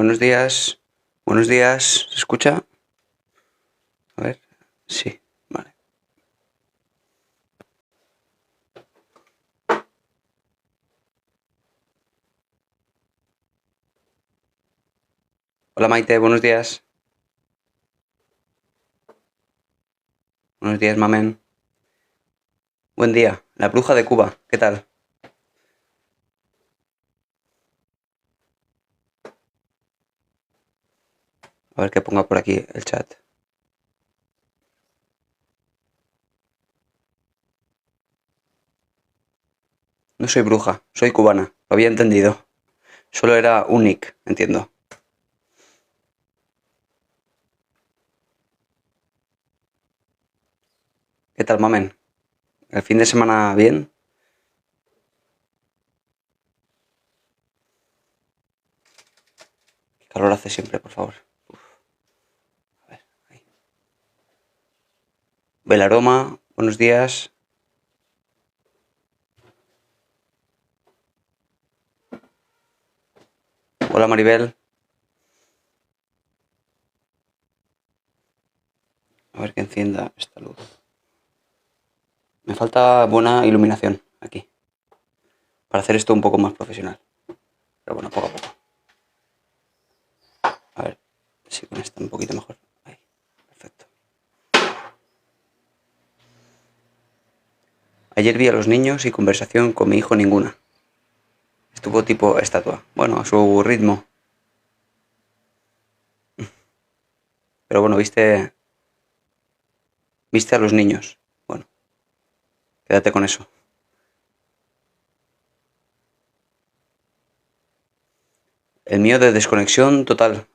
Buenos días. Buenos días. ¿Se escucha? A ver. Sí, vale. Hola Maite, buenos días. Buenos días, mamen. Buen día. La bruja de Cuba. ¿Qué tal? A ver que ponga por aquí el chat. No soy bruja, soy cubana. Lo había entendido. Solo era un nick, entiendo. ¿Qué tal, mamen? ¿El fin de semana bien? ¿Qué calor hace siempre, por favor? A ver, ahí. Belaroma, buenos días. Hola Maribel. A ver que encienda esta luz. Me falta buena iluminación aquí, para hacer esto un poco más profesional. Pero bueno, poco a poco. A ver si con esta un poquito mejor. Ahí, perfecto. Ayer vi a los niños y conversación con mi hijo ninguna. Estuvo tipo estatua. Bueno, a su ritmo. Pero bueno, viste a los niños. Bueno, quédate con eso. El mío de desconexión total.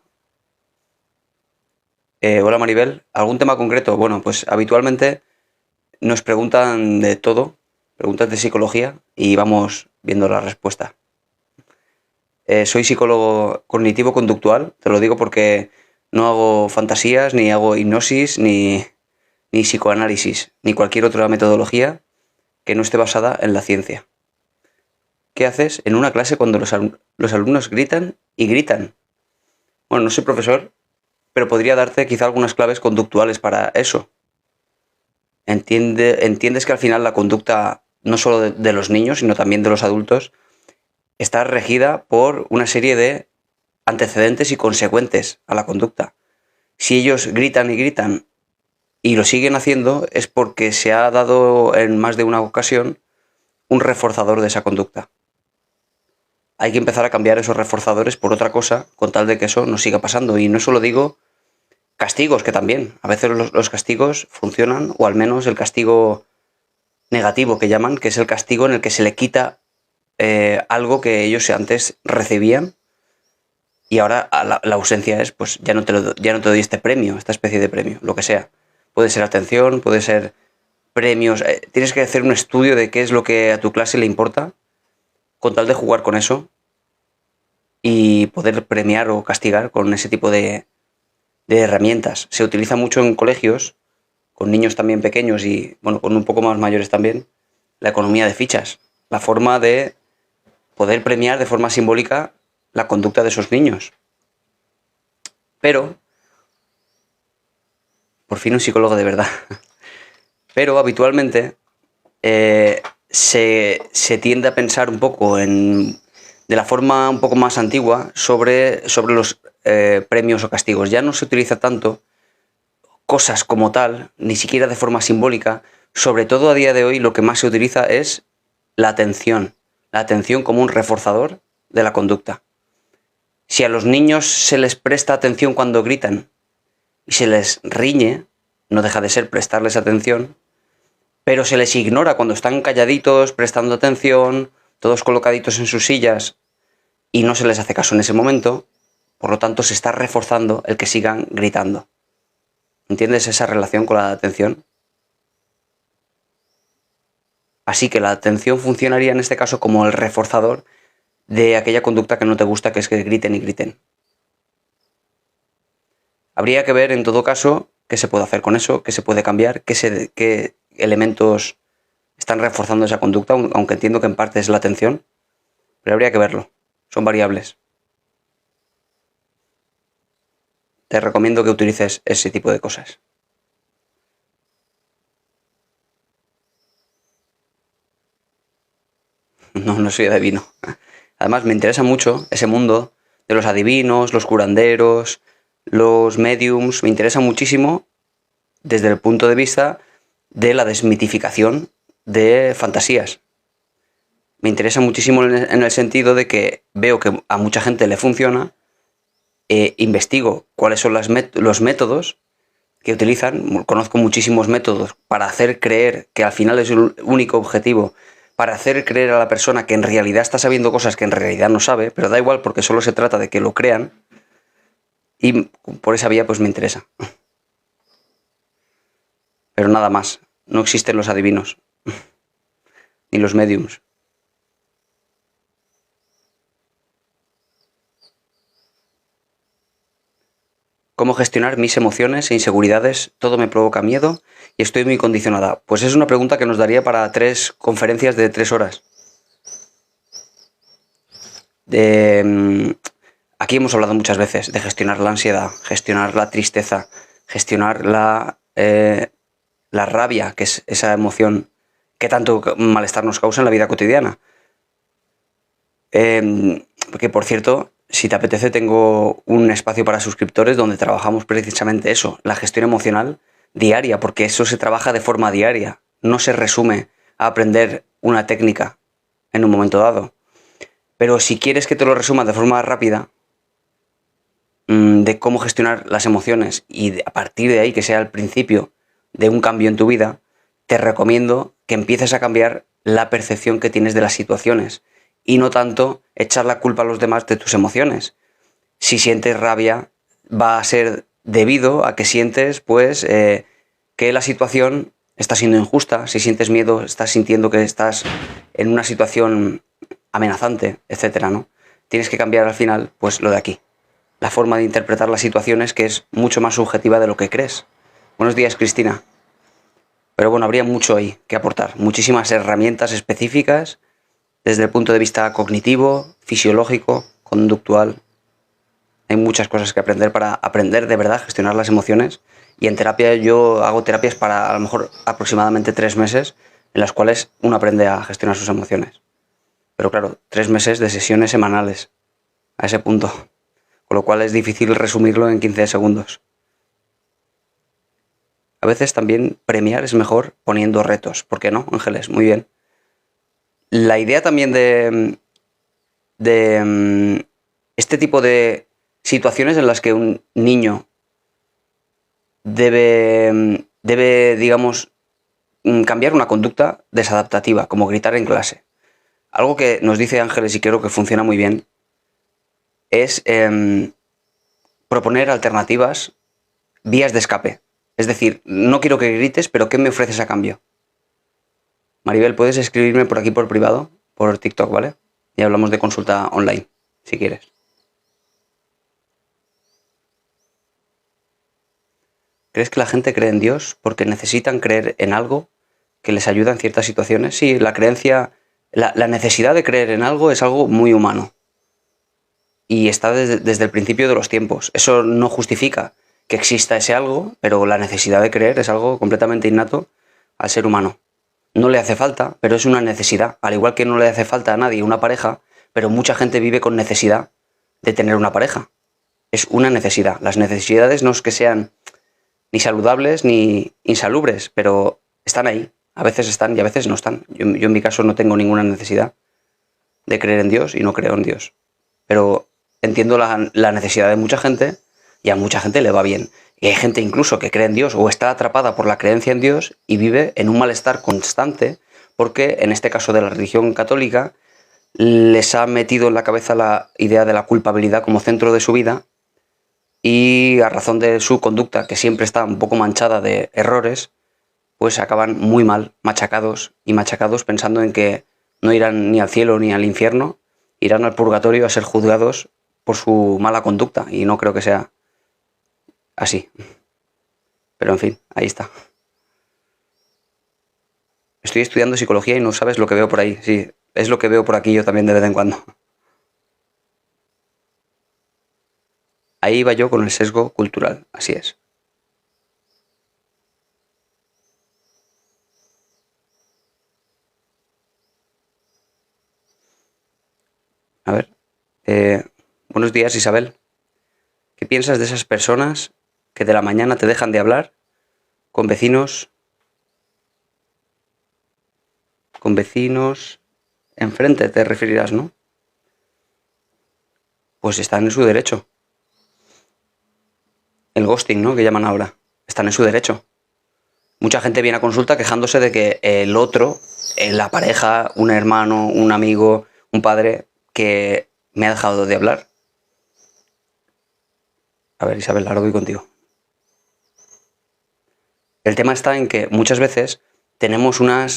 Hola Maribel, ¿algún tema concreto? Bueno, pues habitualmente nos preguntan de todo, preguntas de psicología y vamos viendo la respuesta. Soy psicólogo cognitivo-conductual, te lo digo porque no hago fantasías, ni hago hipnosis, ni psicoanálisis, ni cualquier otra metodología que no esté basada en la ciencia. ¿Qué haces en una clase cuando los alumnos gritan y gritan? Bueno, no soy profesor, pero podría darte quizá algunas claves conductuales para eso. Entiendes que al final la conducta, no solo de los niños, sino también de los adultos, está regida por una serie de antecedentes y consecuentes a la conducta. Si ellos gritan y gritan y lo siguen haciendo, es porque se ha dado en más de una ocasión un reforzador de esa conducta. Hay que empezar a cambiar esos reforzadores por otra cosa con tal de que eso no siga pasando. Y no solo digo castigos, que también. A veces los castigos funcionan, o al menos el castigo negativo que llaman, que es el castigo en el que se le quita algo que ellos antes recibían y ahora la ausencia es, pues ya no te doy este premio, esta especie de premio, lo que sea. Puede ser atención, puede ser premios. Tienes que hacer un estudio de qué es lo que a tu clase le importa con tal de jugar con eso y poder premiar o castigar con ese tipo de herramientas. Se utiliza mucho en colegios, con niños también pequeños y, bueno, con un poco más mayores también, la economía de fichas. La forma de poder premiar de forma simbólica la conducta de esos niños. Pero, por fin un psicólogo de verdad. Pero habitualmente se tiende a pensar un poco de la forma un poco más antigua sobre los premios o castigos. Ya no se utiliza tanto cosas como tal, ni siquiera de forma simbólica. Sobre todo a día de hoy lo que más se utiliza es la atención como un reforzador de la conducta. Si a los niños se les presta atención cuando gritan y se les riñe, no deja de ser prestarles atención, pero se les ignora cuando están calladitos, prestando atención, todos colocaditos en sus sillas y no se les hace caso en ese momento, por lo tanto se está reforzando el que sigan gritando. ¿Entiendes esa relación con la atención? Así que la atención funcionaría en este caso como el reforzador de aquella conducta que no te gusta, que es que griten y griten. Habría que ver en todo caso qué se puede hacer con eso, qué se puede cambiar, qué elementos están reforzando esa conducta, aunque entiendo que en parte es la atención, pero habría que verlo. Son variables. te recomiendo que utilices ese tipo de cosas. No, no soy adivino. Además, me interesa mucho ese mundo de los adivinos, los curanderos, los mediums. Me interesa muchísimo desde el punto de vista de la desmitificación de fantasías. Me interesa muchísimo en el sentido de que veo que a mucha gente le funciona, investigo cuáles son los métodos que utilizan, conozco muchísimos métodos para hacer creer que al final es el único objetivo, para hacer creer a la persona que en realidad está sabiendo cosas que en realidad no sabe, pero da igual porque solo se trata de que lo crean, y por esa vía pues me interesa. Pero nada más, no existen los adivinos, ni los mediums. ¿Cómo gestionar mis emociones e inseguridades? Todo me provoca miedo y estoy muy condicionada. Pues es una pregunta que nos daría para 3 conferencias de 3 horas. Aquí hemos hablado muchas veces de gestionar la ansiedad, gestionar la tristeza, gestionar la rabia, que es esa emoción que tanto malestar nos causa en la vida cotidiana. Porque, por cierto, si te apetece, tengo un espacio para suscriptores donde trabajamos precisamente eso, la gestión emocional diaria, porque eso se trabaja de forma diaria, no se resume a aprender una técnica en un momento dado. Pero si quieres que te lo resuma de forma rápida, de cómo gestionar las emociones y a partir de ahí que sea el principio de un cambio en tu vida, te recomiendo que empieces a cambiar la percepción que tienes de las situaciones y no tanto echar la culpa a los demás de tus emociones. Si sientes rabia, va a ser debido a que sientes pues que la situación está siendo injusta. Si sientes miedo, estás sintiendo que estás en una situación amenazante, etcétera, ¿no? Tienes que cambiar al final pues lo de aquí, la forma de interpretar las situaciones, que es mucho más subjetiva de lo que crees. Buenos días, Cristina. Pero bueno, habría mucho ahí que aportar, muchísimas herramientas específicas desde el punto de vista cognitivo, fisiológico, conductual. Hay muchas cosas que aprender para aprender de verdad a gestionar las emociones. Y en terapia yo hago terapias para a lo mejor aproximadamente 3 meses en las cuales uno aprende a gestionar sus emociones. Pero claro, 3 meses de sesiones semanales a ese punto. Con lo cual es difícil resumirlo en 15 segundos. A veces también premiar es mejor poniendo retos. ¿Por qué no, Ángeles? Muy bien. La idea también de este tipo de situaciones en las que un niño debe, digamos, cambiar una conducta desadaptativa, como gritar en clase. Algo que nos dice Ángeles y creo que funciona muy bien es proponer alternativas, vías de escape. Es decir, no quiero que grites, pero ¿qué me ofreces a cambio? Maribel, puedes escribirme por aquí por privado, por TikTok, ¿vale? Y hablamos de consulta online, si quieres. ¿Crees que la gente cree en Dios porque necesitan creer en algo que les ayuda en ciertas situaciones? Sí, la creencia, la necesidad de creer en algo es algo muy humano. Y está desde el principio de los tiempos. Eso no justifica que exista ese algo, pero la necesidad de creer es algo completamente innato al ser humano. No le hace falta, pero es una necesidad. Al igual que no le hace falta a nadie una pareja, pero mucha gente vive con necesidad de tener una pareja. Es una necesidad. Las necesidades no es que sean ni saludables ni insalubres, pero están ahí. A veces están y a veces no están. Yo en mi caso no tengo ninguna necesidad de creer en Dios y no creo en Dios. Pero entiendo la necesidad de mucha gente y a mucha gente le va bien. Y hay gente incluso que cree en Dios o está atrapada por la creencia en Dios y vive en un malestar constante porque, en este caso de la religión católica, les ha metido en la cabeza la idea de la culpabilidad como centro de su vida y a razón de su conducta, que siempre está un poco manchada de errores, pues acaban muy mal, machacados y machacados pensando en que no irán ni al cielo ni al infierno, irán al purgatorio a ser juzgados por su mala conducta y no creo que sea así. Pero en fin, ahí está. Estoy estudiando psicología y no sabes lo que veo por ahí. Sí, es lo que veo por aquí yo también de vez en cuando. Ahí va yo con el sesgo cultural, así es. A ver. Buenos días, Isabel. ¿Qué piensas de esas personas que de la mañana te dejan de hablar con vecinos enfrente, te referirás, ¿no? Pues están en su derecho. El ghosting, ¿no? Que llaman ahora. Están en su derecho. Mucha gente viene a consulta quejándose de que el otro, la pareja, un hermano, un amigo, un padre, que me ha dejado de hablar. A ver, Isabel, ahora voy contigo. El tema está en que muchas veces tenemos una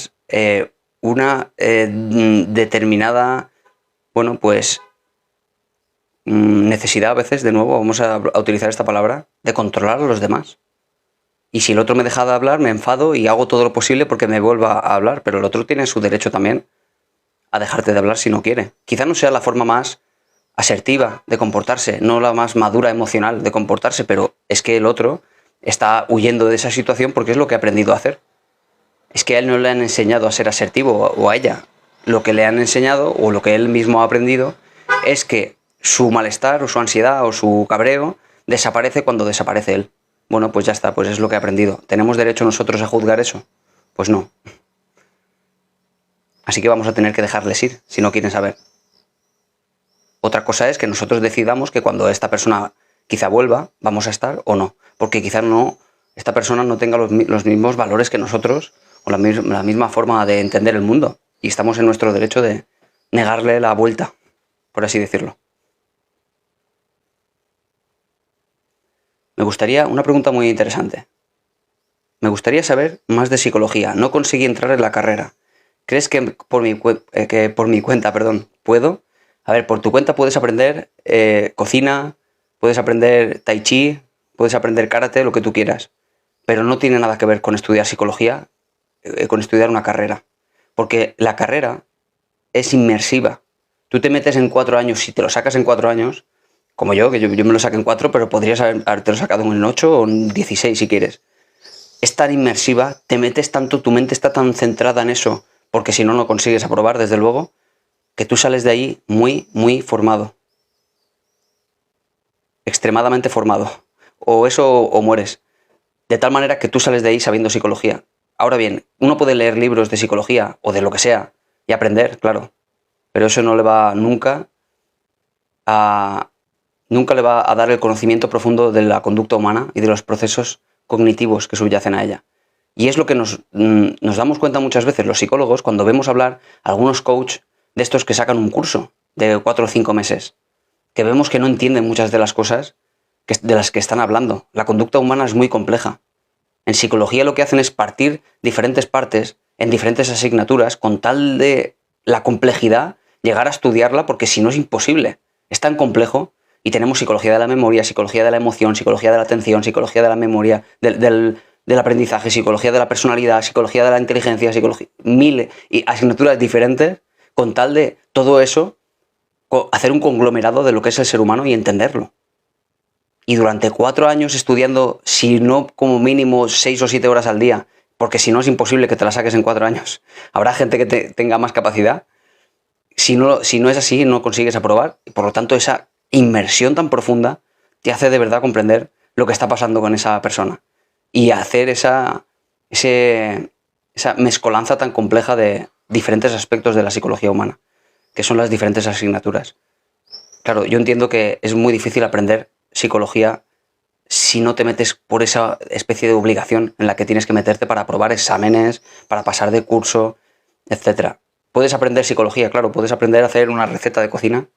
determinada, bueno, pues necesidad a veces, de nuevo, vamos a utilizar esta palabra, de controlar a los demás. Y si el otro me deja de hablar, me enfado y hago todo lo posible porque me vuelva a hablar, pero el otro tiene su derecho también a dejarte de hablar si no quiere. Quizá no sea la forma más asertiva de comportarse, no la más madura emocional de comportarse, pero es que el otro está huyendo de esa situación porque es lo que ha aprendido a hacer. Es que a él no le han enseñado a ser asertivo o a ella. Lo que le han enseñado o lo que él mismo ha aprendido es que su malestar o su ansiedad o su cabreo desaparece cuando desaparece él. Bueno, pues ya está, pues es lo que he aprendido. ¿Tenemos derecho nosotros a juzgar eso? Pues no. Así que vamos a tener que dejarles ir si no quieren saber. Otra cosa es que nosotros decidamos que cuando esta persona quizá vuelva, vamos a estar o no. Porque quizá no, esta persona no tenga los mismos valores que nosotros o la misma forma de entender el mundo. Y estamos en nuestro derecho de negarle la vuelta, por así decirlo. Me gustaría, una pregunta muy interesante. Me gustaría saber más de psicología. No conseguí entrar en la carrera. ¿Crees que por mi cuenta, puedo? A ver, por tu cuenta puedes aprender cocina, puedes aprender tai chi, puedes aprender karate, lo que tú quieras. Pero no tiene nada que ver con estudiar psicología, con estudiar una carrera. Porque la carrera es inmersiva. Tú te metes en 4 años, si te lo sacas en 4 años, como yo, que yo me lo saqué en 4, pero podrías haberte lo sacado en 8 o en 16 si quieres. Es tan inmersiva, te metes tanto, tu mente está tan centrada en eso, porque si no, no consigues aprobar, desde luego, que tú sales de ahí muy, muy formado. Extremadamente formado. O eso o mueres. De tal manera que tú sales de ahí sabiendo psicología. Ahora bien, uno puede leer libros de psicología o de lo que sea y aprender, claro. Pero eso no le va nunca le va a dar el conocimiento profundo de la conducta humana y de los procesos cognitivos que subyacen a ella. Y es lo que nos damos cuenta muchas veces los psicólogos cuando vemos hablar a algunos coach de estos que sacan un curso de 4 o 5 meses, que vemos que no entienden muchas de las cosas de las que están hablando. La conducta humana es muy compleja. En psicología lo que hacen es partir diferentes partes en diferentes asignaturas con tal de la complejidad llegar a estudiarla, porque si no es imposible. Es tan complejo. Y tenemos psicología de la memoria, psicología de la emoción, psicología de la atención, psicología de la memoria, del aprendizaje, psicología de la personalidad, psicología de la inteligencia, mil asignaturas diferentes, con tal de todo eso hacer un conglomerado de lo que es el ser humano y entenderlo. Y durante 4 años estudiando, si no como mínimo 6 o 7 horas al día, porque si no es imposible que te la saques en 4 años. Habrá gente que tenga más capacidad. Si no es así, no consigues aprobar. Y por lo tanto, esa inmersión tan profunda te hace de verdad comprender lo que está pasando con esa persona y hacer esa mezcolanza tan compleja de diferentes aspectos de la psicología humana, que son las diferentes asignaturas. Claro, yo entiendo que es muy difícil aprender psicología si no te metes por esa especie de obligación en la que tienes que meterte para aprobar exámenes, para pasar de curso, etc. Puedes aprender psicología, claro, puedes aprender a hacer una receta de cocina,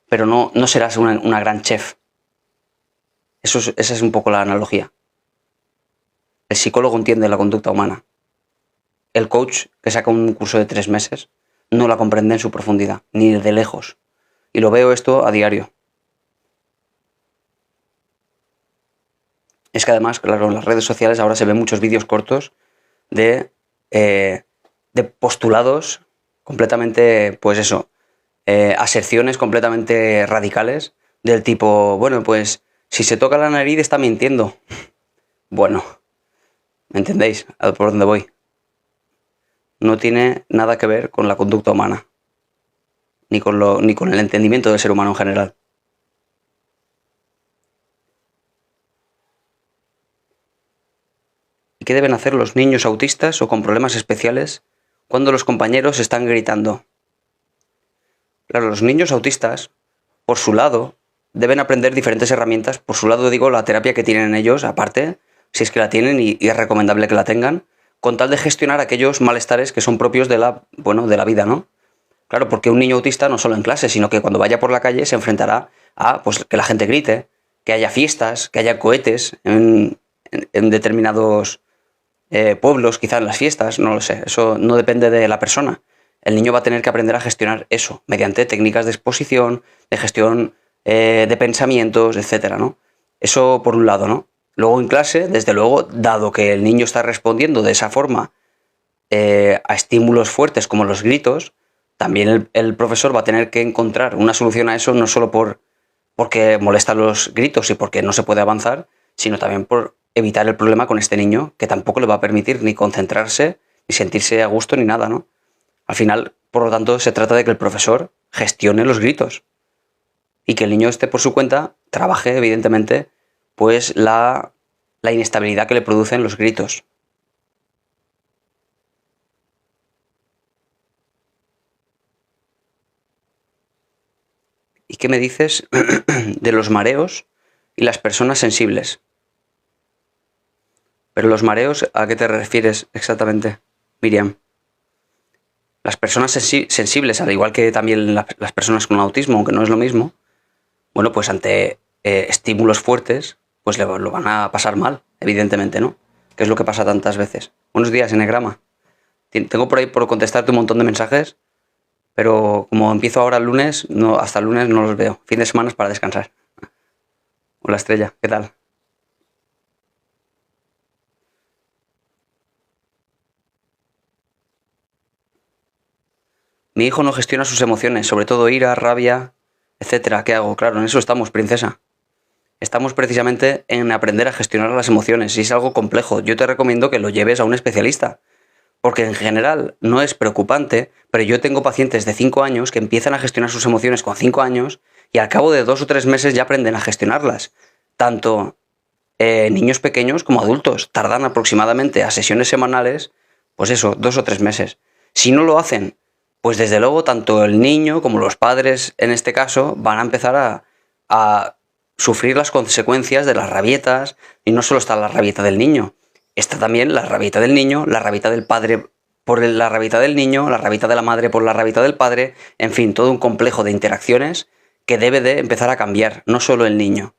pero no serás una gran chef. Esa es un poco la analogía. El psicólogo entiende la conducta humana. El coach que saca un curso de 3 meses no la comprende en su profundidad, ni de lejos. Y lo veo esto a diario. Es que además, claro, en las redes sociales ahora se ven muchos vídeos cortos de postulados completamente, pues eso, aserciones completamente radicales del tipo, bueno, pues Si se toca la nariz está mintiendo. Bueno, ¿me entendéis? A por dónde voy. No tiene nada que ver con la conducta humana, ni con el entendimiento del ser humano en general. ¿Y qué deben hacer los niños autistas o con problemas especiales cuando los compañeros están gritando? Claro, los niños autistas, por su lado, deben aprender diferentes herramientas. Por su lado, digo, la terapia que tienen ellos, aparte, si es que la tienen y es recomendable que la tengan, con tal de gestionar aquellos malestares que son propios de la vida, ¿no? Claro, porque un niño autista no solo en clase, sino que cuando vaya por la calle se enfrentará a pues, que la gente grite, que haya fiestas, que haya cohetes en determinados pueblos, quizás en las fiestas, no lo sé. Eso no depende de la persona. El niño va a tener que aprender a gestionar eso mediante técnicas de exposición, de gestión de pensamientos, etcétera, ¿no? Eso por un lado, ¿no? Luego en clase, desde luego, dado que el niño está respondiendo de esa forma a estímulos fuertes como los gritos, también el profesor va a tener que encontrar una solución a eso, no solo porque molestan los gritos y porque no se puede avanzar, sino también por evitar el problema con este niño, que tampoco le va a permitir ni concentrarse, ni sentirse a gusto, ni nada, ¿no? Al final, por lo tanto, se trata de que el profesor gestione los gritos y que el niño esté por su cuenta, trabaje, evidentemente, pues la inestabilidad que le producen los gritos. ¿Y qué me dices de los mareos y las personas sensibles? Pero los mareos, ¿a qué te refieres exactamente, Miriam? Las personas sensibles, al igual que también las personas con autismo, aunque no es lo mismo, bueno, pues ante estímulos fuertes, pues lo van a pasar mal, evidentemente, ¿no? Que es lo que pasa tantas veces. Buenos días, Enegrama. Tengo por ahí por contestarte un montón de mensajes, pero como empiezo ahora el lunes, hasta el lunes no los veo. Fin de semana es para descansar. Hola, Estrella, ¿qué tal? Mi hijo no gestiona sus emociones, sobre todo ira, rabia, etcétera. ¿Qué hago? Claro, en eso estamos, princesa. Estamos precisamente en aprender a gestionar las emociones y es algo complejo. Yo te recomiendo que lo lleves a un especialista, porque en general no es preocupante, pero yo tengo pacientes de 5 años que empiezan a gestionar sus emociones con 5 años y al cabo de 2 o 3 meses ya aprenden a gestionarlas. Tanto niños pequeños como adultos tardan aproximadamente a sesiones semanales, pues eso, 2 o 3 meses. Si no lo hacen, pues desde luego tanto el niño como los padres en este caso van a empezar a sufrir las consecuencias de las rabietas, y no solo está la rabieta del niño, está también la rabieta del niño, la rabieta del padre por la rabieta del niño, la rabieta de la madre por la rabieta del padre, en fin, todo un complejo de interacciones que debe de empezar a cambiar, no solo el niño.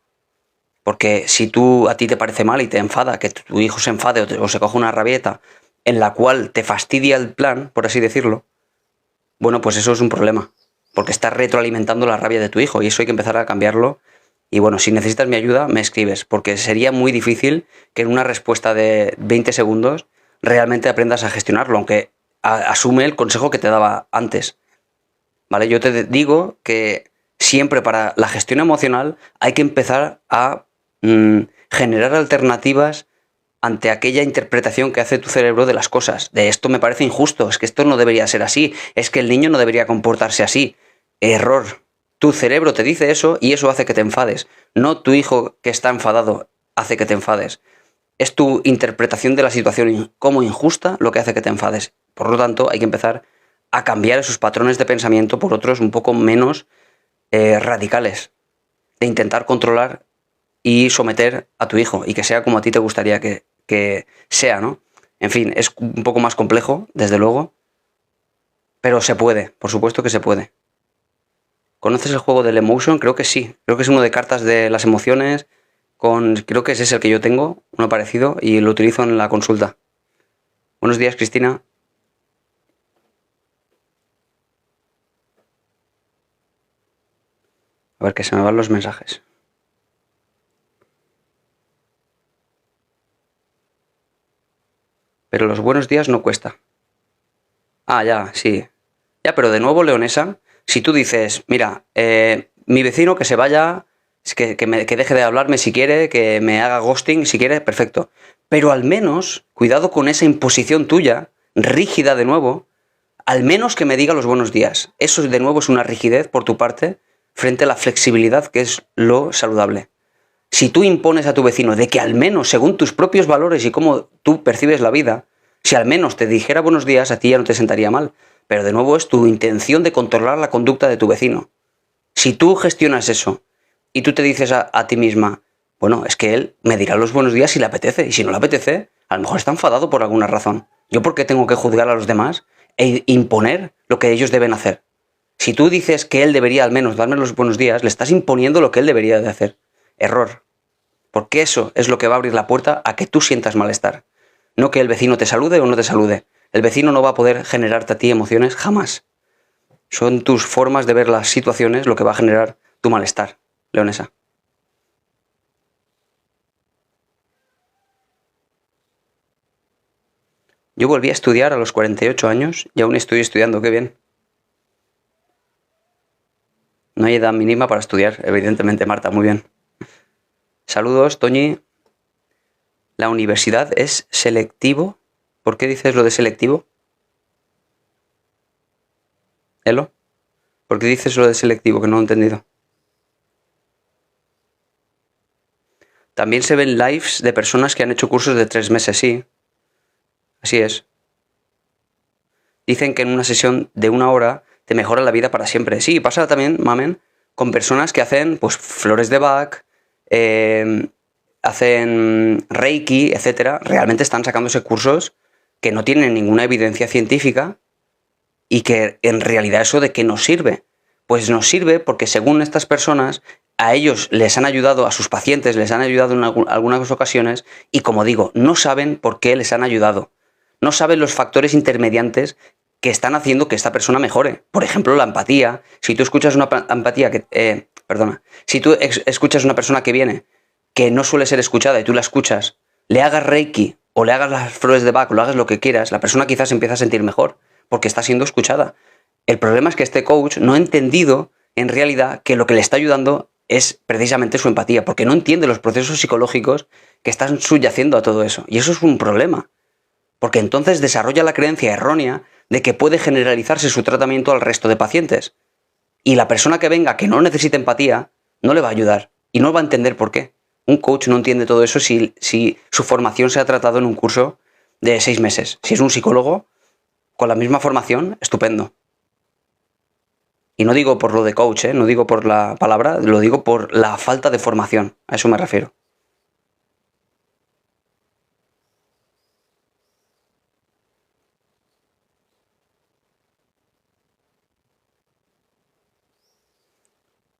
Porque si a ti te parece mal y te enfada que tu hijo se enfade o se coja una rabieta en la cual te fastidia el plan, por así decirlo, bueno, pues eso es un problema, porque estás retroalimentando la rabia de tu hijo y eso hay que empezar a cambiarlo. Y bueno, si necesitas mi ayuda, me escribes, porque sería muy difícil que en una respuesta de 20 segundos realmente aprendas a gestionarlo, aunque asume el consejo que te daba antes. ¿Vale? Yo te digo que siempre para la gestión emocional hay que empezar a generar alternativas ante aquella interpretación que hace tu cerebro de las cosas. De esto me parece injusto, es que esto no debería ser así, es que el niño no debería comportarse así. Error. Tu cerebro te dice eso y eso hace que te enfades. No tu hijo que está enfadado hace que te enfades. Es tu interpretación de la situación como injusta lo que hace que te enfades. Por lo tanto, hay que empezar a cambiar esos patrones de pensamiento por otros un poco menos radicales. De intentar controlar y someter a tu hijo y que sea como a ti te gustaría que sea, ¿no? En fin, es un poco más complejo, desde luego, pero se puede, por supuesto que se puede. ¿Conoces el juego del Emotion? Creo que sí, creo que es uno de cartas de las emociones, creo que ese es el que yo tengo, uno parecido, y lo utilizo en la consulta. Buenos días, Cristina. A ver, que se me van los mensajes. Pero los buenos días no cuesta. Ah, ya, sí. Ya, pero de nuevo, leonesa, si tú dices, mira, mi vecino que se vaya Es que deje de hablarme si quiere, que me haga ghosting si quiere, perfecto. Pero al menos, cuidado con esa imposición tuya, rígida de nuevo, al menos que me diga los buenos días. Eso de nuevo es una rigidez por tu parte frente a la flexibilidad, que es lo saludable. Si tú impones a tu vecino de que al menos, según tus propios valores y cómo tú percibes la vida, si al menos te dijera buenos días, a ti ya no te sentaría mal. Pero de nuevo es tu intención de controlar la conducta de tu vecino. Si tú gestionas eso y tú te dices a ti misma, bueno, es que él me dirá los buenos días si le apetece, y si no le apetece, a lo mejor está enfadado por alguna razón. ¿Yo por qué tengo que juzgar a los demás e imponer lo que ellos deben hacer? Si tú dices que él debería al menos darme los buenos días, le estás imponiendo lo que él debería de hacer. Error. Porque eso es lo que va a abrir la puerta a que tú sientas malestar. No que el vecino te salude o no te salude. El vecino no va a poder generarte a ti emociones jamás. Son tus formas de ver las situaciones lo que va a generar tu malestar, leonesa. Yo volví a estudiar a los 48 años y aún estoy estudiando, qué bien. No hay edad mínima para estudiar, evidentemente, Marta, muy bien. Saludos, Toñi. ¿La universidad es selectivo? ¿Por qué dices lo de selectivo? ¿Elo? ¿Por qué dices lo de selectivo? Que no he entendido. También se ven lives de personas que han hecho cursos de 3 meses, sí. Así es. Dicen que en una sesión de 1 hora te mejora la vida para siempre. Sí, pasa también, mamen, con personas que hacen pues flores de Bach, hacen Reiki, etcétera. Realmente están sacándose cursos que no tienen ninguna evidencia científica y que en realidad eso de qué nos sirve. Pues nos sirve porque según estas personas, a ellos les han ayudado, a sus pacientes les han ayudado en algunas ocasiones y como digo, no saben por qué les han ayudado. No saben los factores intermediantes que están haciendo que esta persona mejore. Por ejemplo, la empatía. Si tú escuchas una empatía que... Si tú escuchas una persona que viene, que no suele ser escuchada y tú la escuchas, le hagas Reiki o le hagas las flores de Bach o le hagas lo que quieras, la persona quizás se empieza a sentir mejor porque está siendo escuchada. El problema es que este coach no ha entendido en realidad que lo que le está ayudando es precisamente su empatía, porque no entiende los procesos psicológicos que están subyacendo a todo eso. Y eso es un problema, porque entonces desarrolla la creencia errónea de que puede generalizarse su tratamiento al resto de pacientes. Y la persona que venga que no necesite empatía no le va a ayudar y no va a entender por qué. Un coach no entiende todo eso si su formación se ha tratado en un curso de 6 meses. Si es un psicólogo, con la misma formación, estupendo. Y no digo por lo de coach, no digo por la palabra, lo digo por la falta de formación. A eso me refiero.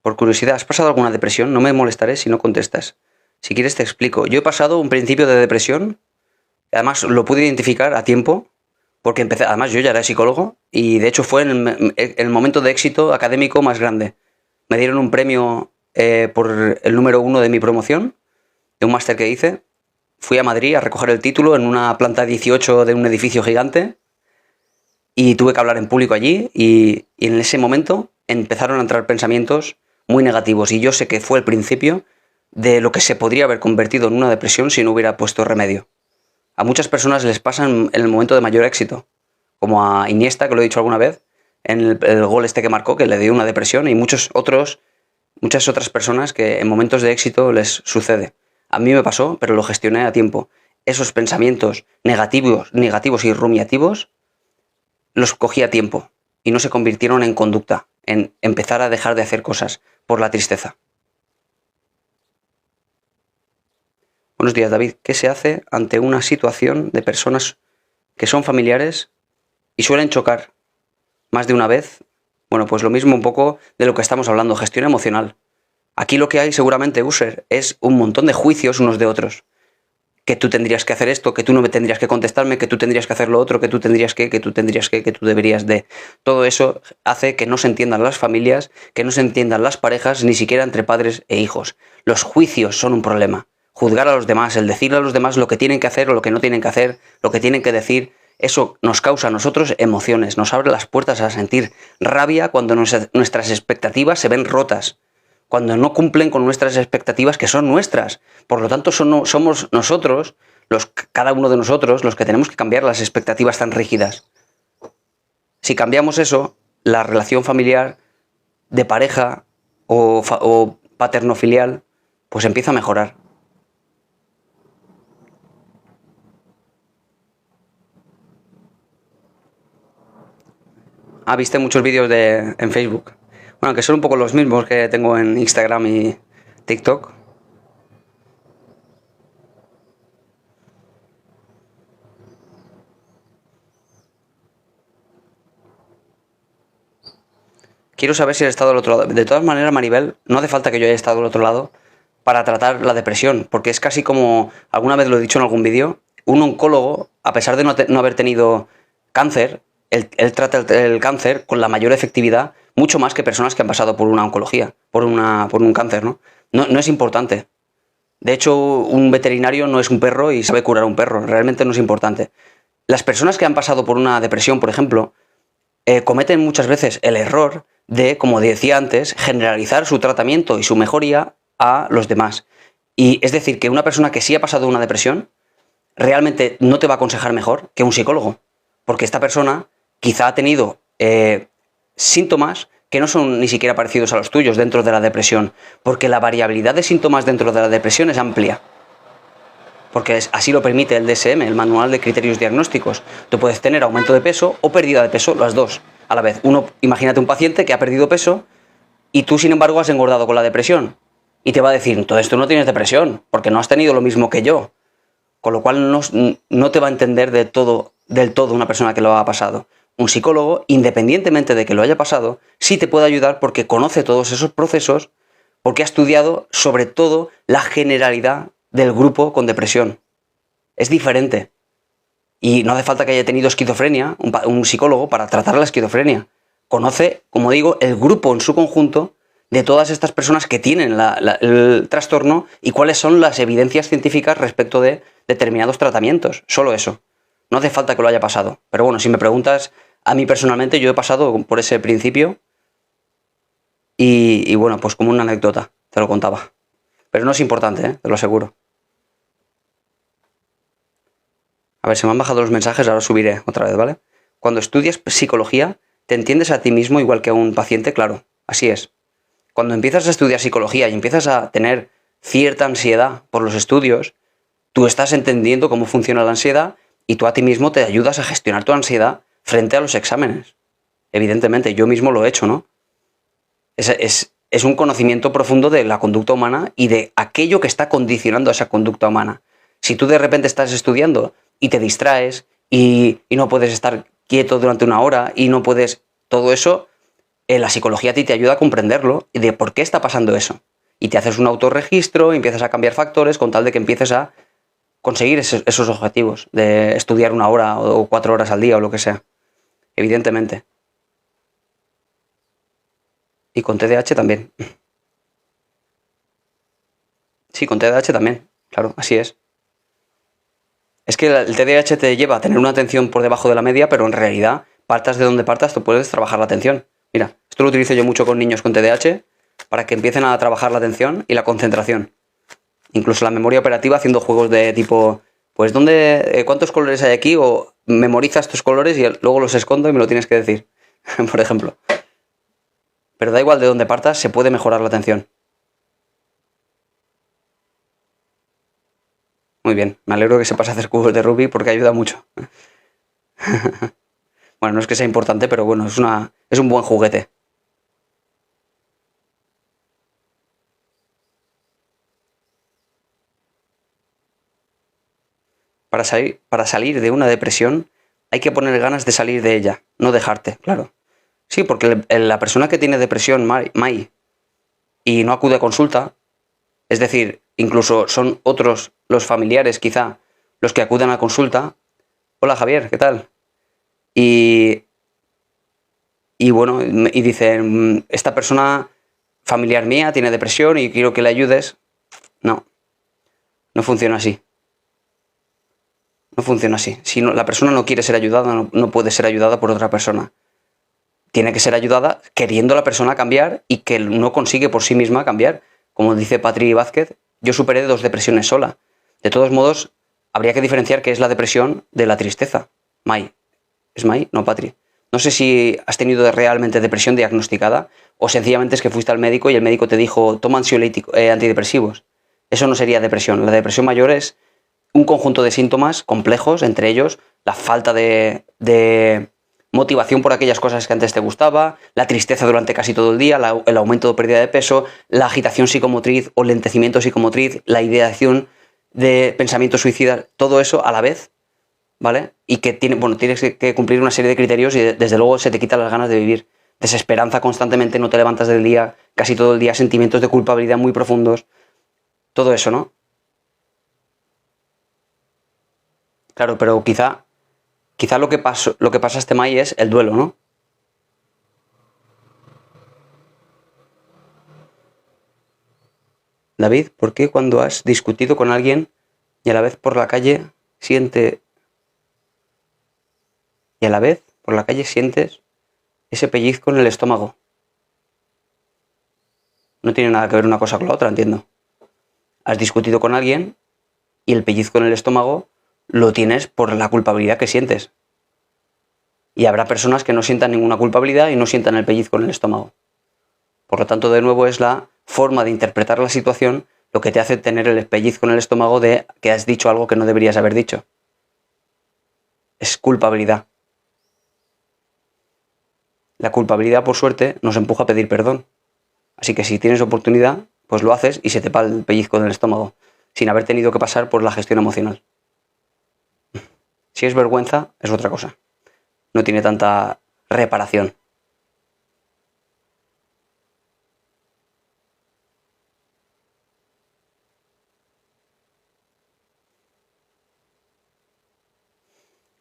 Por curiosidad, ¿has pasado alguna depresión? No me molestaré si no contestas. Si quieres te explico. Yo he pasado un principio de depresión, además lo pude identificar a tiempo, porque empecé, además yo ya era psicólogo, y de hecho fue en el momento de éxito académico más grande. Me dieron un premio por el número 1 de mi promoción, de un máster que hice. Fui a Madrid a recoger el título en una planta 18 de un edificio gigante, y tuve que hablar en público allí, y en ese momento empezaron a entrar pensamientos muy negativos, y yo sé que fue el principio de lo que se podría haber convertido en una depresión si no hubiera puesto remedio. A muchas personas les pasa en el momento de mayor éxito, como a Iniesta, que lo he dicho alguna vez, en el gol este que marcó, que le dio una depresión, y muchas otras personas que en momentos de éxito les sucede. A mí me pasó, pero lo gestioné a tiempo. Esos pensamientos negativos y rumiativos los cogí a tiempo y no se convirtieron en conducta, en empezar a dejar de hacer cosas por la tristeza. Buenos días, David. ¿Qué se hace ante una situación de personas que son familiares y suelen chocar más de una vez? Bueno, pues lo mismo un poco de lo que estamos hablando, gestión emocional. Aquí lo que hay seguramente, user, es un montón de juicios unos de otros. Que tú tendrías que hacer esto, que tú no me tendrías que contestarme, que tú tendrías que hacer lo otro, que tú tendrías que tú deberías de... Todo eso hace que no se entiendan las familias, que no se entiendan las parejas, ni siquiera entre padres e hijos. Los juicios son un problema. Juzgar a los demás, el decirle a los demás lo que tienen que hacer o lo que no tienen que hacer, lo que tienen que decir, eso nos causa a nosotros emociones, nos abre las puertas a sentir rabia cuando nuestras expectativas se ven rotas, cuando no cumplen con nuestras expectativas, que son nuestras. Por lo tanto, somos nosotros, cada uno de nosotros, los que tenemos que cambiar las expectativas tan rígidas. Si cambiamos eso, la relación familiar de pareja o paterno-filial, pues empieza a mejorar. ¿Viste muchos vídeos en Facebook? Bueno, que son un poco los mismos que tengo en Instagram y TikTok. Quiero saber si he estado al otro lado. De todas maneras, Maribel, no hace falta que yo haya estado al otro lado para tratar la depresión, porque es casi como, alguna vez lo he dicho en algún vídeo, un oncólogo, a pesar de no haber tenido cáncer, él trata el cáncer con la mayor efectividad, mucho más que personas que han pasado por una oncología, por un cáncer, ¿no? No es importante. De hecho, un veterinario no es un perro y sabe curar a un perro, realmente no es importante. Las personas que han pasado por una depresión, por ejemplo, cometen muchas veces el error de, como decía antes, generalizar su tratamiento y su mejoría a los demás. Y es decir, que una persona que sí ha pasado una depresión realmente no te va a aconsejar mejor que un psicólogo, porque esta persona quizá ha tenido síntomas que no son ni siquiera parecidos a los tuyos dentro de la depresión, porque la variabilidad de síntomas dentro de la depresión es amplia. Porque así lo permite el DSM, el Manual de Criterios Diagnósticos. Tú puedes tener aumento de peso o pérdida de peso, las dos a la vez. Imagínate un paciente que ha perdido peso y tú, sin embargo, has engordado con la depresión. Y te va a decir, todo esto no tienes depresión, porque no has tenido lo mismo que yo. Con lo cual no te va a entender del todo una persona que lo ha pasado. Un psicólogo, independientemente de que lo haya pasado, sí te puede ayudar porque conoce todos esos procesos, porque ha estudiado sobre todo la generalidad del grupo con depresión. Es diferente. Y no hace falta que haya tenido esquizofrenia, un psicólogo, para tratar la esquizofrenia. Conoce, como digo, el grupo en su conjunto de todas estas personas que tienen el trastorno y cuáles son las evidencias científicas respecto de determinados tratamientos. Solo eso. No hace falta que lo haya pasado. Pero bueno, si me preguntas, a mí personalmente yo he pasado por ese principio y bueno, pues como una anécdota, te lo contaba. Pero no es importante, te lo aseguro. A ver, se me han bajado los mensajes, ahora subiré otra vez, ¿vale? Cuando estudias psicología, ¿te entiendes a ti mismo igual que a un paciente? Claro, así es. Cuando empiezas a estudiar psicología y empiezas a tener cierta ansiedad por los estudios, tú estás entendiendo cómo funciona la ansiedad y tú a ti mismo te ayudas a gestionar tu ansiedad frente a los exámenes. Evidentemente, yo mismo lo he hecho, ¿no? Es un conocimiento profundo de la conducta humana y de aquello que está condicionando esa conducta humana. Si tú de repente estás estudiando y te distraes y no puedes estar quieto durante una hora y no puedes... Todo eso, la psicología a ti te ayuda a comprenderlo y de por qué está pasando eso. Y te haces un autorregistro, empiezas a cambiar factores con tal de que empieces a conseguir esos objetivos de estudiar una hora o 4 horas al día o lo que sea. Evidentemente. Y con TDAH también. Sí, con TDAH también. Claro, así es. Es que el TDAH te lleva a tener una atención por debajo de la media, pero en realidad, partas de donde partas, tú puedes trabajar la atención. Mira, esto lo utilizo yo mucho con niños con TDAH para que empiecen a trabajar la atención y la concentración. Incluso la memoria operativa haciendo juegos de tipo, pues ¿cuántos colores hay aquí? O memoriza estos colores y luego los escondo y me lo tienes que decir, por ejemplo. Pero da igual de dónde partas, se puede mejorar la atención. Muy bien, me alegro que sepas hacer cubos de Rubik porque ayuda mucho. Bueno, no es que sea importante, pero bueno, es un buen juguete. Para salir de una depresión hay que poner ganas de salir de ella, no dejarte, claro. Sí, porque la persona que tiene depresión, Mai, y no acude a consulta, es decir, incluso son otros los familiares quizá los que acuden a consulta. Hola Javier, ¿qué tal? Y bueno, y dicen, esta persona familiar mía tiene depresión y quiero que le ayudes. No, no funciona así. No funciona así. Si la persona no quiere ser ayudada, no puede ser ayudada por otra persona. tiene que ser ayudada queriendo la persona cambiar y que no consigue por sí misma cambiar. Como dice Patri Vázquez, yo superé 2 depresiones sola. De todos modos, habría que diferenciar qué es la depresión de la tristeza. Mai. ¿Es Mai? No, Patri. No sé si has tenido realmente depresión diagnosticada o sencillamente es que fuiste al médico y el médico te dijo toma antidepresivos. Eso no sería depresión. La depresión mayor es un conjunto de síntomas complejos, entre ellos la falta de motivación por aquellas cosas que antes te gustaba, la tristeza durante casi todo el día, el aumento de pérdida de peso, la agitación psicomotriz o lentecimiento psicomotriz, la ideación de pensamientos suicidas, todo eso a la vez, ¿vale? Y que tienes que cumplir una serie de criterios y desde luego se te quitan las ganas de vivir. Desesperanza constantemente, no te levantas del día, casi todo el día, sentimientos de culpabilidad muy profundos, todo eso, ¿no? Claro, pero quizá lo que pasa este Mai es el duelo, ¿no? David, ¿por qué cuando has discutido con alguien y a la vez por la calle sientes ese pellizco en el estómago? No tiene nada que ver una cosa con la otra, entiendo. Has discutido con alguien y el pellizco en el estómago lo tienes por la culpabilidad que sientes. Y habrá personas que no sientan ninguna culpabilidad y no sientan el pellizco en el estómago. Por lo tanto, de nuevo, es la forma de interpretar la situación lo que te hace tener el pellizco en el estómago de que has dicho algo que no deberías haber dicho. Es culpabilidad. La culpabilidad, por suerte, nos empuja a pedir perdón. Así que si tienes oportunidad, pues lo haces y se te pa el pellizco en el estómago, sin haber tenido que pasar por la gestión emocional. Si es vergüenza, es otra cosa. No tiene tanta reparación.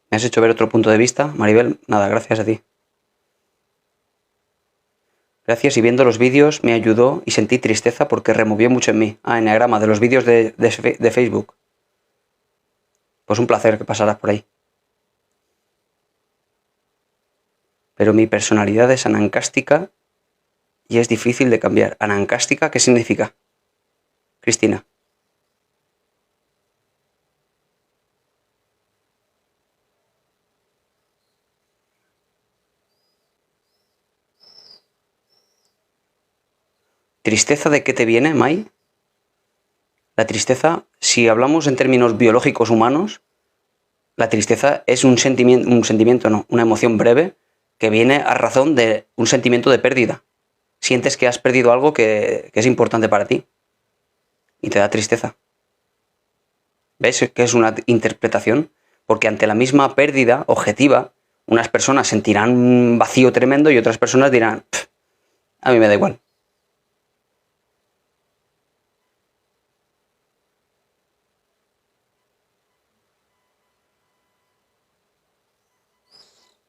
¿Me has hecho ver otro punto de vista, Maribel? Nada, gracias a ti. Gracias, y viendo los vídeos me ayudó y sentí tristeza porque removió mucho en mí. Enneagrama, de los vídeos de Facebook. Pues un placer que pasaras por ahí. Pero mi personalidad es anancástica y es difícil de cambiar. ¿Anancástica qué significa? Cristina. ¿Tristeza de qué te viene, Mai? La tristeza, si hablamos en términos biológicos humanos, la tristeza es una emoción breve que viene a razón de un sentimiento de pérdida. Sientes que has perdido algo que es importante para ti y te da tristeza. ¿Ves que es una interpretación? Porque ante la misma pérdida objetiva, unas personas sentirán un vacío tremendo y otras personas dirán, a mí me da igual.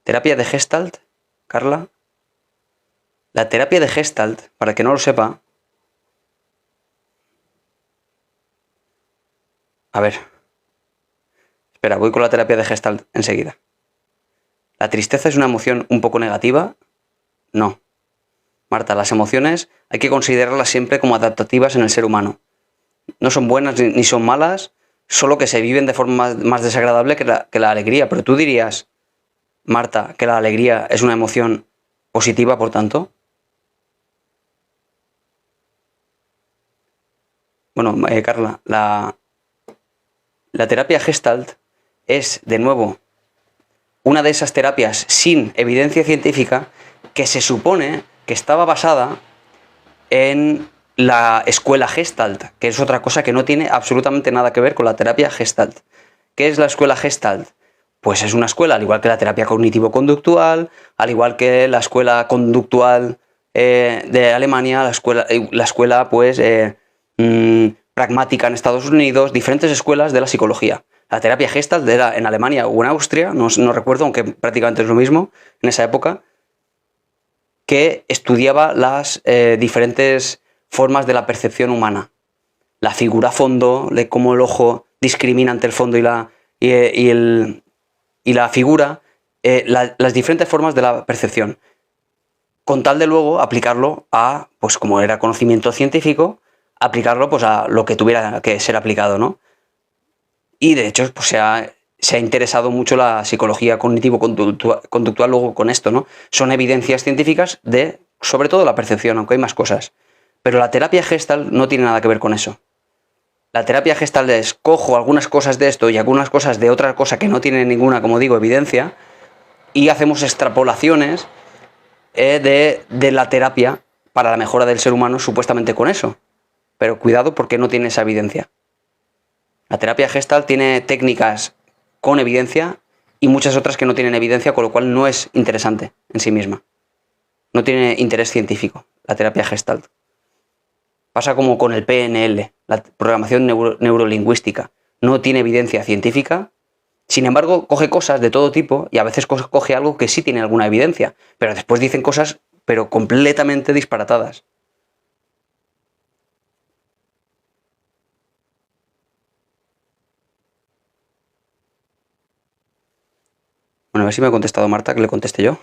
Terapia de Gestalt, Carla. La terapia de Gestalt, para el que no lo sepa... A ver. Espera, voy con la terapia de Gestalt enseguida. ¿La tristeza es una emoción un poco negativa? No. Marta, las emociones hay que considerarlas siempre como adaptativas en el ser humano. No son buenas ni son malas, solo que se viven de forma más desagradable que la alegría. Pero tú dirías, Marta, que la alegría es una emoción positiva, por tanto. Bueno, Carla, la terapia Gestalt es, de nuevo, una de esas terapias sin evidencia científica que se supone que estaba basada en la escuela Gestalt, que es otra cosa que no tiene absolutamente nada que ver con la terapia Gestalt. ¿Qué es la escuela Gestalt? Pues es una escuela, al igual que la terapia cognitivo-conductual, al igual que la escuela conductual de Alemania, la escuela pues pragmática en Estados Unidos, diferentes escuelas de la psicología. La terapia Gestalt era en Alemania o en Austria, no recuerdo, aunque prácticamente es lo mismo en esa época, que estudiaba las diferentes formas de la percepción humana. La figura fondo, cómo el ojo discrimina entre el fondo y la figura, las diferentes formas de la percepción. con tal de luego aplicarlo a, pues como era conocimiento científico, aplicarlo pues a lo que tuviera que ser aplicado, ¿no? Y de hecho, pues se ha interesado mucho la psicología cognitivo-conductual luego con esto, ¿no? Son evidencias científicas de, sobre todo, la percepción, aunque hay más cosas. Pero la terapia Gestalt no tiene nada que ver con eso. La terapia Gestalt es, cojo algunas cosas de esto y algunas cosas de otra cosa que no tiene ninguna, como digo, evidencia, y hacemos extrapolaciones de la terapia para la mejora del ser humano supuestamente con eso. Pero cuidado porque no tiene esa evidencia. La terapia Gestalt tiene técnicas con evidencia y muchas otras que no tienen evidencia, con lo cual no es interesante en sí misma. No tiene interés científico la terapia Gestalt. Pasa como con el PNL, la programación neurolingüística. No tiene evidencia científica, sin embargo coge cosas de todo tipo y a veces coge algo que sí tiene alguna evidencia, pero después dicen cosas pero completamente disparatadas. Bueno, a ver si me ha contestado Marta, que le conteste yo.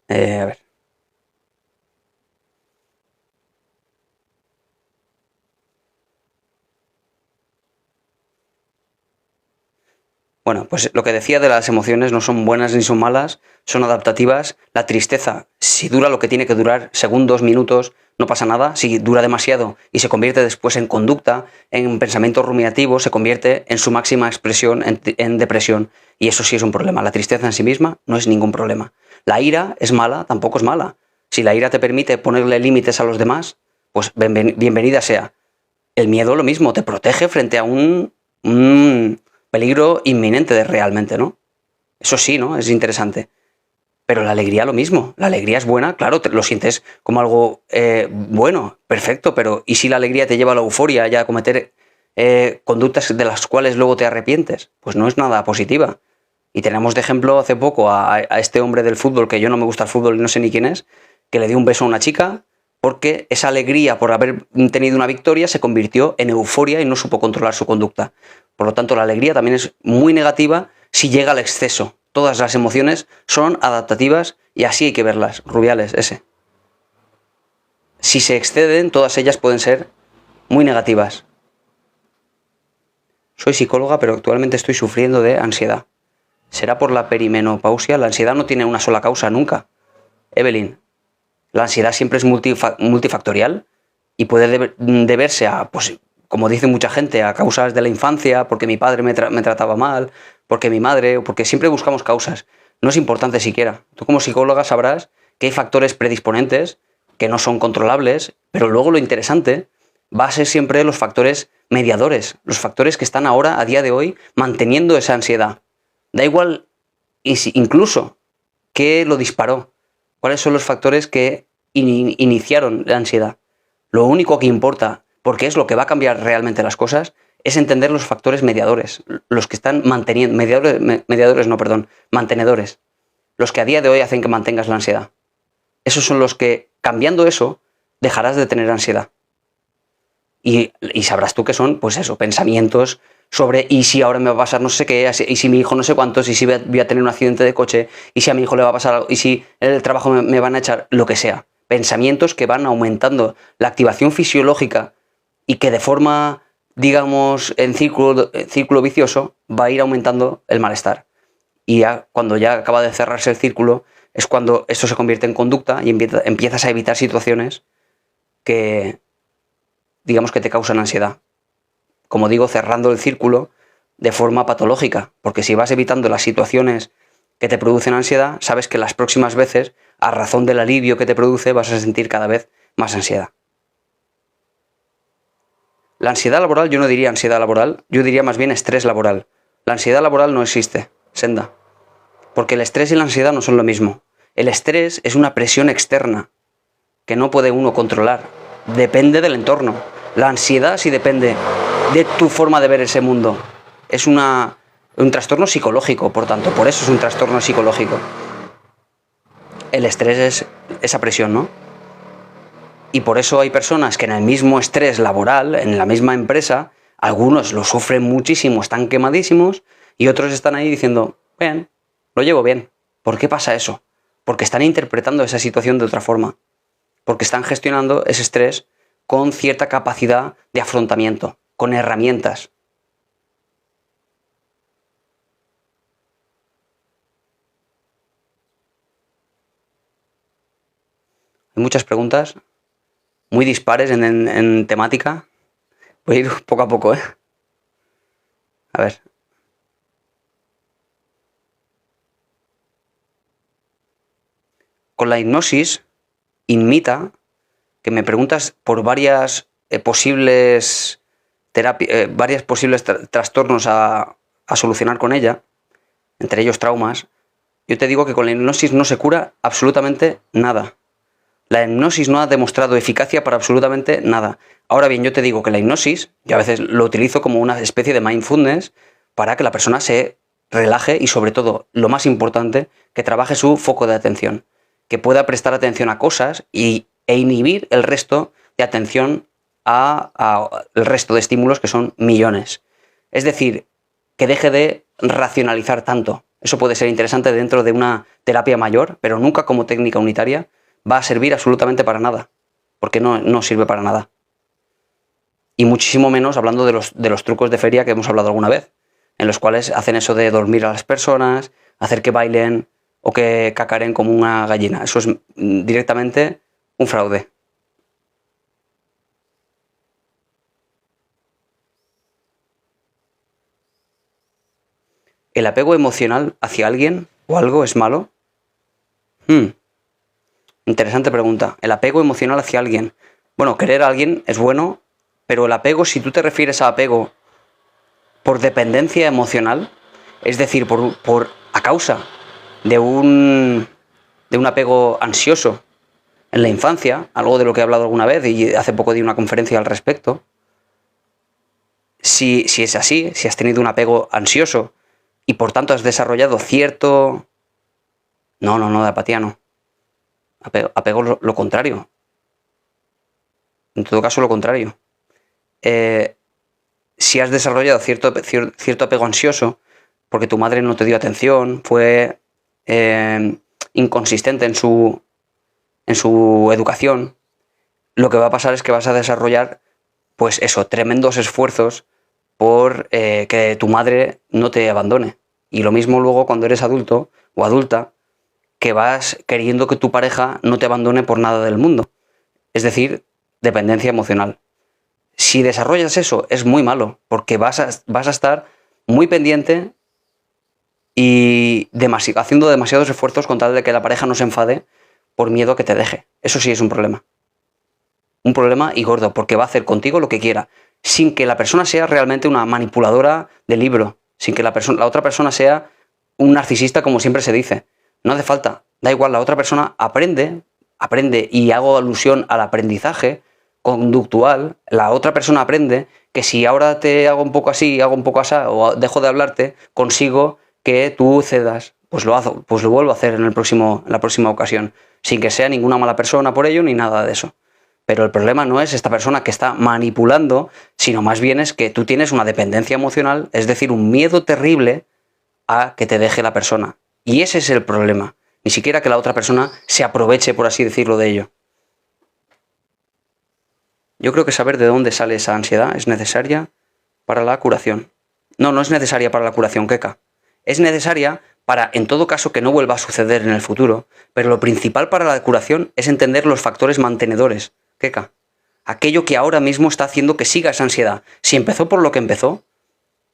A ver. Bueno, pues lo que decía de las emociones no son buenas ni son malas, son adaptativas. La tristeza, si dura lo que tiene que durar, segundos, minutos, no pasa nada. Si dura demasiado y se convierte después en conducta, en pensamiento rumiativo, se convierte en su máxima expresión en depresión. Y eso sí es un problema. La tristeza en sí misma no es ningún problema. La ira es mala, tampoco es mala. Si la ira te permite ponerle límites a los demás, pues bienvenida sea. El miedo lo mismo, te protege frente a un peligro inminente de realmente, ¿no? Eso sí, ¿no? Es interesante. Pero la alegría lo mismo. La alegría es buena, claro, lo sientes como algo bueno, perfecto, pero ¿y si la alegría te lleva a la euforia y a cometer conductas de las cuales luego te arrepientes? Pues no es nada positiva. Y tenemos de ejemplo hace poco a este hombre del fútbol, que yo no me gusta el fútbol y no sé ni quién es, que le dio un beso a una chica porque esa alegría por haber tenido una victoria se convirtió en euforia y no supo controlar su conducta. Por lo tanto, la alegría también es muy negativa si llega al exceso. Todas las emociones son adaptativas y así hay que verlas. Rubiales, ese. Si se exceden, todas ellas pueden ser muy negativas. Soy psicóloga, pero actualmente estoy sufriendo de ansiedad. ¿Será por la perimenopausia? La ansiedad no tiene una sola causa nunca. Evelyn, la ansiedad siempre es multifactorial y puede deberse a, pues, como dice mucha gente, a causas de la infancia, porque mi padre me trataba mal, porque mi madre, o porque siempre buscamos causas. No es importante siquiera. Tú como psicóloga sabrás que hay factores predisponentes que no son controlables, pero luego lo interesante va a ser siempre los factores mediadores, los factores que están ahora, a día de hoy, manteniendo esa ansiedad. Da igual incluso qué lo disparó, cuáles son los factores que iniciaron la ansiedad. Lo único que importa, porque es lo que va a cambiar realmente las cosas, es entender los factores mediadores, los que están manteniendo, mantenedores, los que a día de hoy hacen que mantengas la ansiedad. Esos son los que, cambiando eso, dejarás de tener ansiedad. Y sabrás tú que son, pues eso, pensamientos sobre y si ahora me va a pasar no sé qué, y si mi hijo no sé cuántos, y si voy a tener un accidente de coche, y si a mi hijo le va a pasar algo, y si en el trabajo me van a echar, lo que sea. Pensamientos que van aumentando la activación fisiológica y que de forma, digamos, en círculo vicioso, va a ir aumentando el malestar. Y ya, cuando ya acaba de cerrarse el círculo, es cuando esto se convierte en conducta y empiezas a evitar situaciones que, digamos, que te causan ansiedad. Como digo, cerrando el círculo de forma patológica, porque si vas evitando las situaciones que te producen ansiedad, sabes que las próximas veces, a razón del alivio que te produce, vas a sentir cada vez más ansiedad. La ansiedad laboral, yo no diría ansiedad laboral, yo diría más bien estrés laboral. La ansiedad laboral no existe, Senda, porque el estrés y la ansiedad no son lo mismo. El estrés es una presión externa que no puede uno controlar, depende del entorno. La ansiedad sí depende de tu forma de ver ese mundo. Es un trastorno psicológico, por tanto, por eso es un trastorno psicológico. El estrés es esa presión, ¿no? Y por eso hay personas que en el mismo estrés laboral, en la misma empresa, algunos lo sufren muchísimo, están quemadísimos, y otros están ahí diciendo, bien, lo llevo bien. ¿Por qué pasa eso? porque están interpretando esa situación de otra forma, porque están gestionando ese estrés con cierta capacidad de afrontamiento, con herramientas. Hay muchas preguntas muy dispares en temática. Voy a ir poco a poco, ¿eh? A ver. Con la hipnosis, imita que me preguntas por varias posibles trastornos a solucionar con ella, entre ellos traumas. Yo te digo que con la hipnosis no se cura absolutamente nada. La hipnosis no ha demostrado eficacia para absolutamente nada. Ahora bien, yo te digo que la hipnosis, yo a veces lo utilizo como una especie de mindfulness para que la persona se relaje y, sobre todo, lo más importante, que trabaje su foco de atención, que pueda prestar atención a cosas e inhibir el resto de atención a el resto de estímulos, que son millones. Es decir, que deje de racionalizar tanto. Eso puede ser interesante dentro de una terapia mayor, pero nunca como técnica unitaria va a servir absolutamente para nada, porque no sirve para nada. Y muchísimo menos hablando de los trucos de feria que hemos hablado alguna vez, en los cuales hacen eso de dormir a las personas, hacer que bailen o que cacaren como una gallina. Eso es directamente un fraude. ¿El apego emocional hacia alguien o algo es malo? Interesante pregunta. ¿El apego emocional hacia alguien? Bueno, querer a alguien es bueno, pero el apego, si tú te refieres a apego por dependencia emocional, es decir, a causa de un apego ansioso en la infancia, algo de lo que he hablado alguna vez y hace poco di una conferencia al respecto. Si es así, si has tenido un apego ansioso y por tanto has desarrollado cierto... No, de apatía no. Apego lo contrario. En todo caso, lo contrario. Si has desarrollado cierto apego ansioso, porque tu madre no te dio atención, fue inconsistente en su educación, lo que va a pasar es que vas a desarrollar, pues eso, tremendos esfuerzos por que tu madre no te abandone. Y lo mismo luego cuando eres adulto o adulta, que vas queriendo que tu pareja no te abandone por nada del mundo. Es decir, dependencia emocional. Si desarrollas eso, es muy malo, porque vas a estar muy pendiente y haciendo demasiados esfuerzos con tal de que la pareja no se enfade por miedo a que te deje. Eso sí es un problema. Un problema y gordo, porque va a hacer contigo lo que quiera, sin que la persona sea realmente una manipuladora de libro, sin que la otra persona sea un narcisista, como siempre se dice. No hace falta, da igual, la otra persona aprende, y hago alusión al aprendizaje conductual. La otra persona aprende que si ahora te hago un poco así, hago un poco así, o dejo de hablarte, consigo que tú cedas. Pues lo vuelvo a hacer en la próxima ocasión, sin que sea ninguna mala persona por ello ni nada de eso. Pero el problema no es esta persona que está manipulando, sino más bien es que tú tienes una dependencia emocional, es decir, un miedo terrible a que te deje la persona. Y ese es el problema. Ni siquiera que la otra persona se aproveche, por así decirlo, de ello. Yo creo que saber de dónde sale esa ansiedad es necesaria para la curación. No es necesaria para la curación, Keka. Es necesaria para, en todo caso, que no vuelva a suceder en el futuro, pero lo principal para la curación es entender los factores mantenedores, Keka. Aquello que ahora mismo está haciendo que siga esa ansiedad. Si empezó por lo que empezó,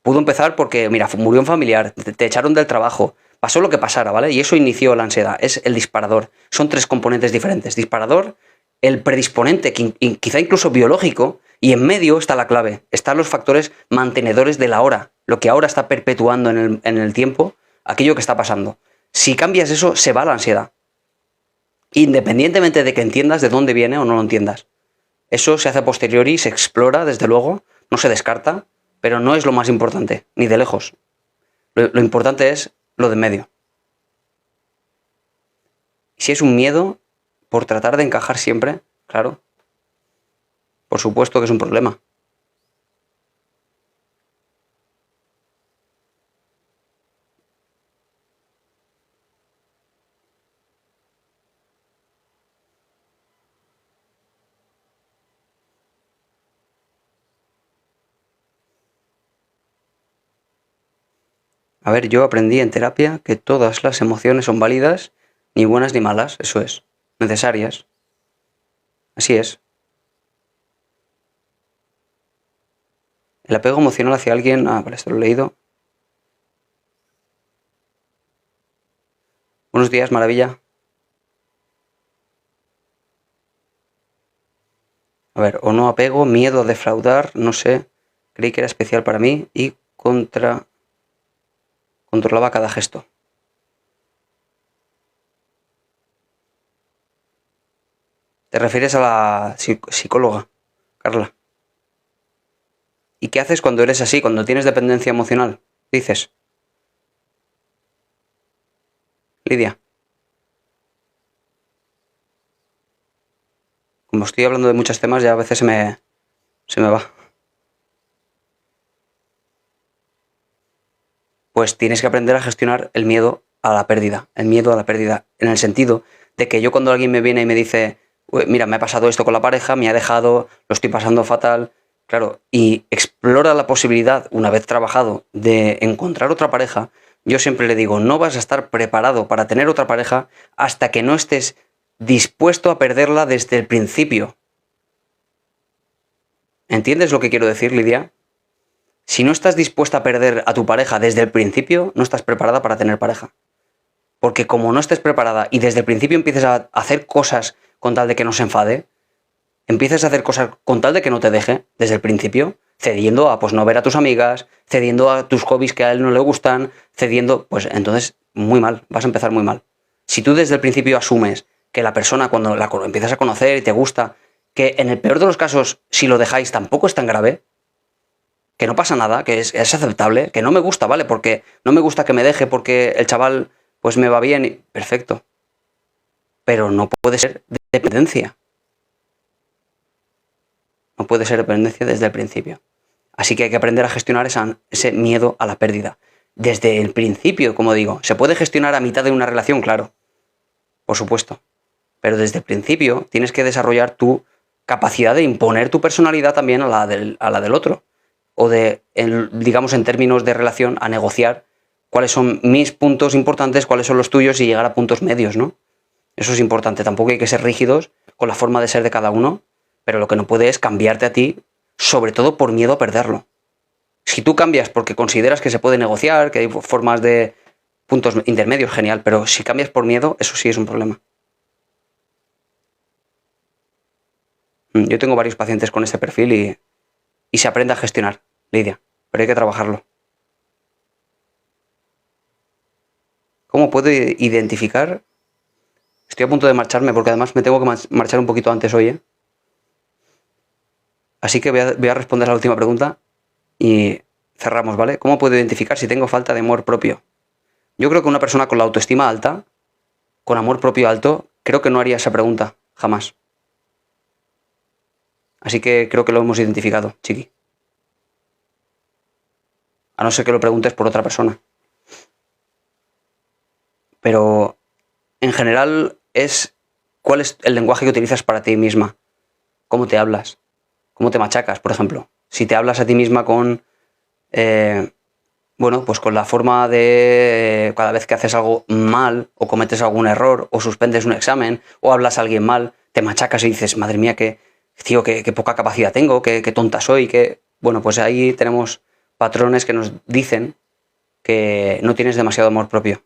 pudo empezar porque, mira, murió un familiar, te echaron del trabajo, pasó lo que pasara, ¿vale? Y eso inició la ansiedad, es el disparador. Son tres componentes diferentes. Disparador, el predisponente, quizá incluso biológico, y en medio está la clave. Están los factores mantenedores de la hora, lo que ahora está perpetuando en el tiempo, aquello que está pasando. Si cambias eso, se va la ansiedad. Independientemente de que entiendas de dónde viene o no lo entiendas. Eso se hace a posteriori, se explora, desde luego, no se descarta, pero no es lo más importante, ni de lejos. Lo importante es lo de en medio. Si es un miedo por tratar de encajar siempre, claro, por supuesto que es un problema. A ver, yo aprendí en terapia que todas las emociones son válidas, ni buenas ni malas, eso es, necesarias. Así es. El apego emocional hacia alguien... Ah, vale, esto lo he leído. Buenos días, maravilla. A ver, o no apego, miedo a defraudar, no sé. Creí que era especial para mí y controlaba cada gesto. ¿Te refieres a la psicóloga, Carla? ¿Y qué haces cuando eres así, cuando tienes dependencia emocional? Dices, Lidia, como estoy hablando de muchos temas, ya a veces se me va. Pues tienes que aprender a gestionar el miedo a la pérdida, en el sentido de que yo cuando alguien me viene y me dice, mira, me ha pasado esto con la pareja, me ha dejado, lo estoy pasando fatal, claro, y explora la posibilidad, una vez trabajado, de encontrar otra pareja, yo siempre le digo, no vas a estar preparado para tener otra pareja hasta que no estés dispuesto a perderla desde el principio. ¿Entiendes lo que quiero decir, Lidia? Si no estás dispuesta a perder a tu pareja desde el principio, no estás preparada para tener pareja. Porque como no estés preparada y desde el principio empieces a hacer cosas con tal de que no se enfade, empieces a hacer cosas con tal de que no te deje desde el principio, cediendo a pues no ver a tus amigas, cediendo a tus hobbies que a él no le gustan, cediendo, pues entonces muy mal, vas a empezar muy mal. Si tú desde el principio asumes que la persona cuando la empiezas a conocer y te gusta, que en el peor de los casos, si lo dejáis tampoco es tan grave, que no pasa nada, que es aceptable, que no me gusta, ¿vale? Porque no me gusta que me deje porque el chaval pues me va bien y perfecto. Pero no puede ser dependencia. No puede ser dependencia desde el principio. Así que hay que aprender a gestionar ese miedo a la pérdida. Desde el principio, como digo, se puede gestionar a mitad de una relación, claro, por supuesto. Pero desde el principio tienes que desarrollar tu capacidad de imponer tu personalidad también a la del otro. O digamos en términos de relación, a negociar cuáles son mis puntos importantes, cuáles son los tuyos y llegar a puntos medios, ¿no? Eso es importante. Tampoco hay que ser rígidos con la forma de ser de cada uno, pero lo que no puede es cambiarte a ti, sobre todo por miedo a perderlo. Si tú cambias porque consideras que se puede negociar, que hay formas de puntos intermedios, genial, pero si cambias por miedo, eso sí es un problema. Yo tengo varios pacientes con este perfil y se aprende a gestionar, Lidia, pero hay que trabajarlo. ¿Cómo puedo identificar? Estoy a punto de marcharme porque además me tengo que marchar un poquito antes hoy, ¿eh? Así que voy a responder a la última pregunta y cerramos, ¿vale? ¿Cómo puedo identificar si tengo falta de amor propio? Yo creo que una persona con la autoestima alta, con amor propio alto, creo que no haría esa pregunta, jamás. Así que creo que lo hemos identificado, chiqui. A no ser que lo preguntes por otra persona. Pero en general es cuál es el lenguaje que utilizas para ti misma. ¿Cómo te hablas? ¿Cómo te machacas, por ejemplo? Si te hablas a ti misma con... bueno, pues con la forma de cada vez que haces algo mal o cometes algún error o suspendes un examen o hablas a alguien mal, te machacas y dices, madre mía, tío, qué poca capacidad tengo, qué tonta soy, que... Bueno, pues ahí tenemos patrones que nos dicen que no tienes demasiado amor propio.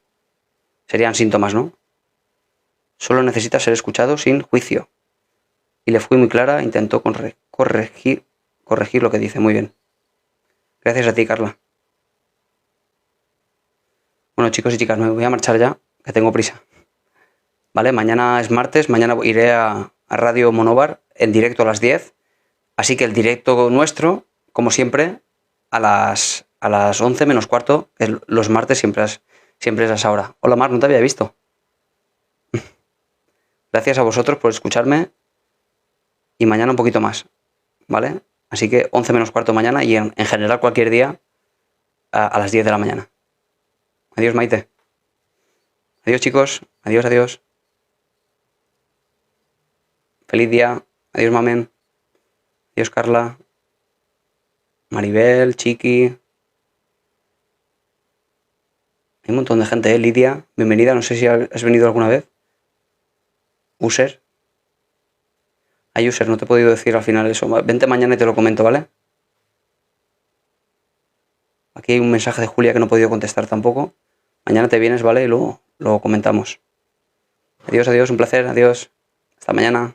Serían síntomas, ¿no? Solo necesitas ser escuchado sin juicio. Y le fui muy clara, intentó corregir lo que dice. Muy bien. Gracias a ti, Carla. Bueno, chicos y chicas, me voy a marchar ya, que tengo prisa. ¿Vale? Mañana es martes, mañana iré a Radio Monóvar en directo a las 10. Así que el directo nuestro, como siempre, a las 11 menos cuarto, que los martes siempre es a esa hora. Hola, Mar, no te había visto. Gracias a vosotros por escucharme y mañana un poquito más, ¿vale? Así que 11 menos cuarto mañana y en general cualquier día a las 10 de la mañana. Adiós, Maite. Adiós, chicos. Adiós, adiós. Feliz día. Adiós, mamen. Adiós, Carla. Maribel, Chiqui. Hay un montón de gente, ¿eh? Lidia, bienvenida. No sé si has venido alguna vez. User. User, no te he podido decir al final eso. Vente mañana y te lo comento, ¿vale? Aquí hay un mensaje de Julia que no he podido contestar tampoco. Mañana te vienes, ¿vale? Y luego lo comentamos. Adiós, adiós, un placer, adiós. Hasta mañana.